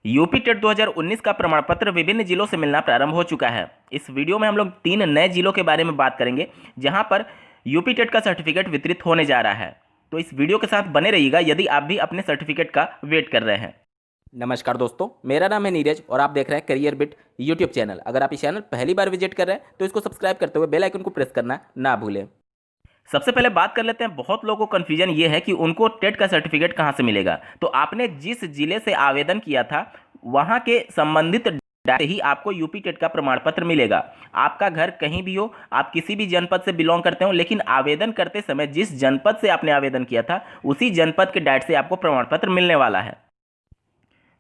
UP TET 2019 का प्रमाण पत्र विभिन्न जिलों से मिलना प्रारंभ हो चुका है। इस वीडियो में हम लोग 3 नए जिलों के बारे में बात करेंगे जहां पर यूपी टेट का सर्टिफिकेट वितरित होने जा रहा है। तो इस वीडियो के साथ बने रहिएगा यदि आप भी अपने सर्टिफिकेट का वेट कर रहे हैं। नमस्कार दोस्तों, मेरा नाम है नीरज और आप देख रहे हैं करियर बिट यूट्यूब चैनल। अगर आप इस चैनल पहली बार विजिट कर रहे हैं तो इसको सब्सक्राइब करते हुए बेल आइकन को प्रेस करना ना भूलें। सबसे पहले बात कर लेते हैं, बहुत लोगों को कन्फ्यूजन ये है कि उनको टेट का सर्टिफिकेट कहाँ से मिलेगा। तो आपने जिस जिले से आवेदन किया था वहाँ के संबंधित से ही आपको यूपी टेट का प्रमाण पत्र मिलेगा। आपका घर कहीं भी हो, आप किसी भी जनपद से बिलोंग करते हो, लेकिन आवेदन करते समय जिस जनपद से आपने आवेदन किया था उसी जनपद के डायट से आपको प्रमाण पत्र मिलने वाला है।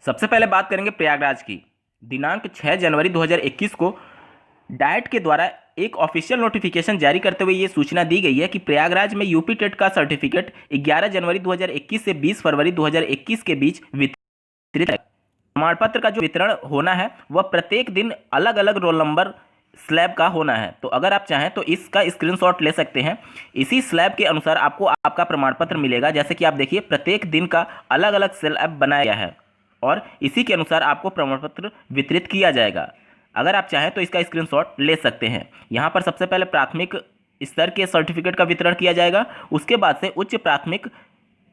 सबसे पहले बात करेंगे प्रयागराज की। दिनांक 6 जनवरी 2021 को डाइट के द्वारा एक ऑफिशियल नोटिफिकेशन जारी करते हुए ये सूचना दी गई है कि प्रयागराज में यूपी टेट का सर्टिफिकेट 11 जनवरी 2021 से 20 फरवरी 2021 के बीच वितरित है। प्रमाण पत्र का जो वितरण होना है वह प्रत्येक दिन अलग अलग रोल नंबर स्लैब का होना है। तो अगर आप चाहें तो इसका स्क्रीनशॉट ले सकते हैं। इसी स्लैब के अनुसार आपको आपका प्रमाण पत्र मिलेगा। जैसे कि आप देखिए, प्रत्येक दिन का अलग अलग स्लैब बनाया गया है और इसी के अनुसार आपको प्रमाण पत्र वितरित किया जाएगा। अगर आप चाहें तो इसका स्क्रीनशॉट ले सकते हैं। यहाँ पर सबसे पहले प्राथमिक स्तर के सर्टिफिकेट का वितरण किया जाएगा, उसके बाद से उच्च प्राथमिक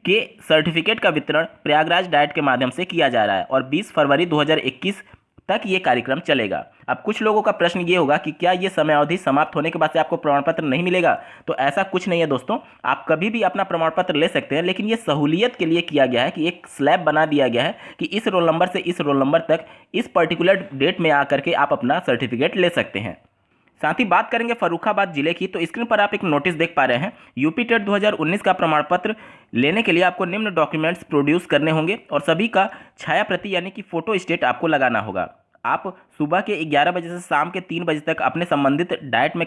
के सर्टिफिकेट का वितरण प्रयागराज डाइट के माध्यम से किया जा रहा है और 20 फरवरी 2021 तक ये कार्यक्रम चलेगा। अब कुछ लोगों का प्रश्न ये होगा कि क्या ये समय अवधि समाप्त होने के बाद से आपको प्रमाण पत्र नहीं मिलेगा। तो ऐसा कुछ नहीं है दोस्तों, आप कभी भी अपना प्रमाण पत्र ले सकते हैं, लेकिन ये सहूलियत के लिए किया गया है कि एक स्लैब बना दिया गया है कि इस रोल नंबर से इस रोल नंबर तक इस पर्टिकुलर डेट में आकर के आप अपना सर्टिफिकेट ले सकते हैं। साथ ही बात करेंगे फर्रुखाबाद जिले की। तो स्क्रीन पर आप एक नोटिस देख पा रहे हैं। यूपी टेट 2019 का प्रमाण पत्र लेने के लिए आपको निम्न डॉक्यूमेंट्स प्रोड्यूस करने होंगे और सभी का छाया प्रति यानी कि फोटो स्टेट आपको लगाना होगा। आप सुबह के 11 बजे से शाम के 3 बजे तक अपने संबंधित डाइट में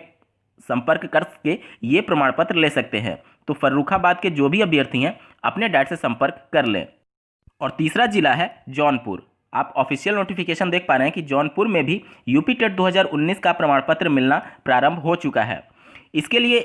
संपर्क करके ये प्रमाण पत्र ले सकते हैं। तो फर्रुखाबाद के जो भी अभ्यर्थी हैं अपने डाइट से संपर्क कर लें। और तीसरा जिला है जौनपुर। आप ऑफिशियल नोटिफिकेशन देख पा रहे हैं कि जौनपुर में भी यूपी टेट 2019 का प्रमाण पत्र मिलना प्रारंभ हो चुका है। इसके लिए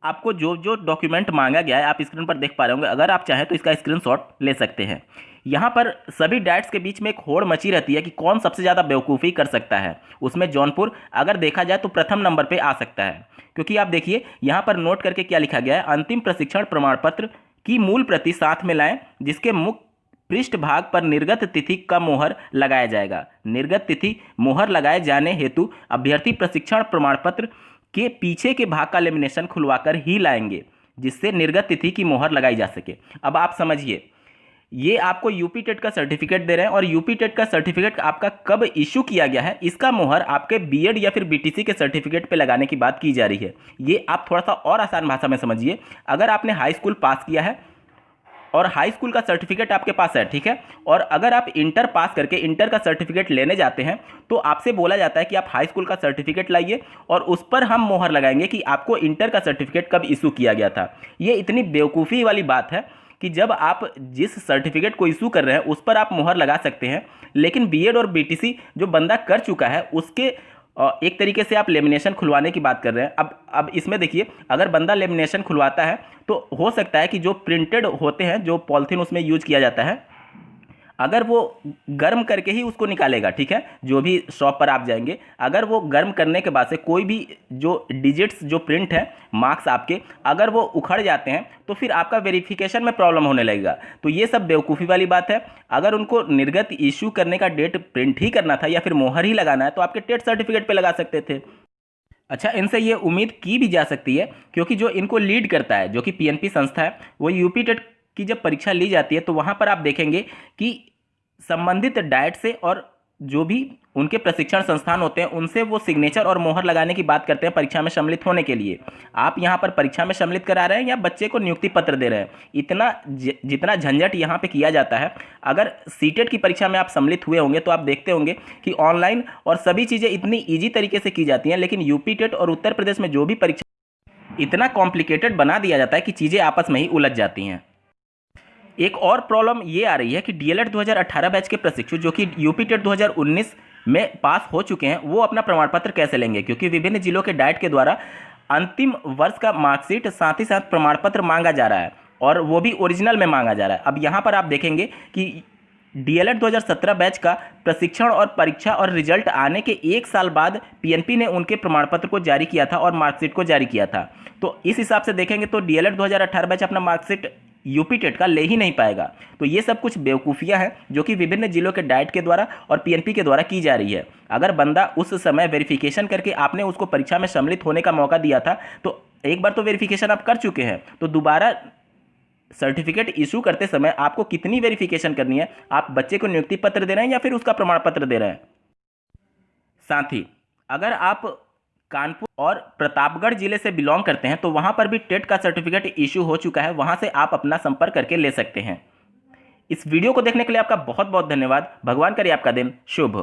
आपको जो जो डॉक्यूमेंट मांगा गया है आप स्क्रीन पर देख पा रहे होंगे। अगर आप चाहें तो इसका स्क्रीनशॉट ले सकते हैं। यहाँ पर सभी डाइट्स के बीच में एक होड़ मची रहती है कि कौन सबसे ज़्यादा बेवकूफ़ी कर सकता है। उसमें जौनपुर अगर देखा जाए तो प्रथम नंबर पर आ सकता है, क्योंकि आप देखिए यहाँ पर नोट करके क्या लिखा गया है। अंतिम प्रशिक्षण प्रमाण पत्र की मूल प्रति साथ में लाएं, जिसके मुख्य पृष्ठ भाग पर निर्गत तिथि का मोहर लगाया जाएगा। निर्गत तिथि मोहर लगाए जाने हेतु अभ्यर्थी प्रशिक्षण प्रमाण पत्र के पीछे के भाग का लेमिनेशन खुलवाकर ही लाएंगे, जिससे निर्गत तिथि की मोहर लगाई जा सके। अब आप समझिए, ये आपको यूपी टेट का सर्टिफिकेट दे रहे हैं और यूपी टेट का सर्टिफिकेट आपका कब इशू किया गया है इसका मोहर आपके बीएड या फिर बीटीसी के सर्टिफिकेट पे लगाने की बात की जा रही है। ये आप थोड़ा सा और आसान भाषा में समझिए। अगर आपने हाई स्कूल पास किया है और हाई स्कूल का सर्टिफिकेट आपके पास है, ठीक है, और अगर आप इंटर पास करके इंटर का सर्टिफिकेट लेने जाते हैं तो आपसे बोला जाता है कि आप हाई स्कूल का सर्टिफिकेट लाइए और उस पर हम मोहर लगाएंगे कि आपको इंटर का सर्टिफिकेट कब इशू किया गया था। ये इतनी बेवकूफ़ी वाली बात है कि जब आप जिस सर्टिफिकेट को इशू कर रहे हैं उस पर आप मोहर लगा सकते हैं, लेकिन बीएड और बीटीसी जो बंदा कर चुका है उसके एक तरीके से आप लेमिनेशन खुलवाने की बात कर रहे हैं। अब इसमें देखिए, अगर बंदा लेमिनेशन खुलवाता है तो हो सकता है कि जो प्रिंटेड होते हैं, जो पॉलिथीन उसमें यूज किया जाता है, अगर वो गर्म करके ही उसको निकालेगा, ठीक है, जो भी शॉप पर आप जाएंगे, अगर वो गर्म करने के बाद से कोई भी जो डिजिट्स जो प्रिंट है मार्क्स आपके अगर वो उखड़ जाते हैं तो फिर आपका वेरिफिकेशन में प्रॉब्लम होने लगेगा। तो ये सब बेवकूफ़ी वाली बात है। अगर उनको निर्गत इशू करने का डेट प्रिंट ही करना था या फिर मोहर ही लगाना है तो आपके टेट सर्टिफिकेट पे लगा सकते थे। अच्छा, इनसे ये उम्मीद की भी जा सकती है, क्योंकि जो इनको लीड करता है, जो कि पीएनपी संस्था है, वो यूपी टेट की जब परीक्षा ली जाती है तो वहाँ पर आप देखेंगे कि संबंधित डाइट से और जो भी उनके प्रशिक्षण संस्थान होते हैं उनसे वो सिग्नेचर और मोहर लगाने की बात करते हैं परीक्षा में सम्मिलित होने के लिए। आप यहाँ पर परीक्षा में सम्मिलित करा रहे हैं या बच्चे को नियुक्ति पत्र दे रहे हैं, इतना जितना झंझट यहाँ पे किया जाता है। अगर सीटेट की परीक्षा में आप सम्मिलित हुए होंगे तो आप देखते होंगे कि ऑनलाइन और सभी चीज़ें इतनी ईजी तरीके से की जाती हैं, लेकिन यूपी टेट और उत्तर प्रदेश में जो भी परीक्षा इतना कॉम्प्लिकेटेड बना दिया जाता है कि चीज़ें आपस में ही उलझ जाती हैं। एक और प्रॉब्लम ये आ रही है कि डीएलएड 2018 बैच के प्रशिक्षु जो कि यूपी टेट 2019 में पास हो चुके हैं वो अपना प्रमाण पत्र कैसे लेंगे, क्योंकि विभिन्न जिलों के डाइट के द्वारा अंतिम वर्ष का मार्कशीट साथ ही साथ प्रमाण पत्र मांगा जा रहा है और वो भी ओरिजिनल में मांगा जा रहा है। अब यहाँ पर आप देखेंगे कि डीएलएड 2017 बैच का प्रशिक्षण और परीक्षा और रिजल्ट आने के 1 साल बाद पीएनपी ने उनके प्रमाण पत्र को जारी किया था और मार्कशीट को जारी किया था। तो इस हिसाब से देखेंगे तो डीएलएड 2018 बैच अपना मार्कशीट यूपी टेट का ले ही नहीं पाएगा। तो ये सब कुछ बेवकूफ़ियाँ हैं जो कि विभिन्न जिलों के डाइट के द्वारा और पीएनपी के द्वारा की जा रही है। अगर बंदा उस समय वेरिफिकेशन करके आपने उसको परीक्षा में सम्मिलित होने का मौका दिया था, तो एक बार तो वेरिफिकेशन आप कर चुके हैं, तो दोबारा सर्टिफिकेट इशू करते समय आपको कितनी वेरिफिकेशन करनी है? आप बच्चे को नियुक्ति पत्र दे रहे हैं या फिर उसका प्रमाण पत्र दे रहे हैं? साथ ही अगर आप कानपुर और प्रतापगढ़ जिले से बिलोंग करते हैं तो वहां पर भी टेट का सर्टिफिकेट इशू हो चुका है, वहां से आप अपना संपर्क करके ले सकते हैं। इस वीडियो को देखने के लिए आपका बहुत बहुत धन्यवाद। भगवान करे आपका दिन शुभ हो।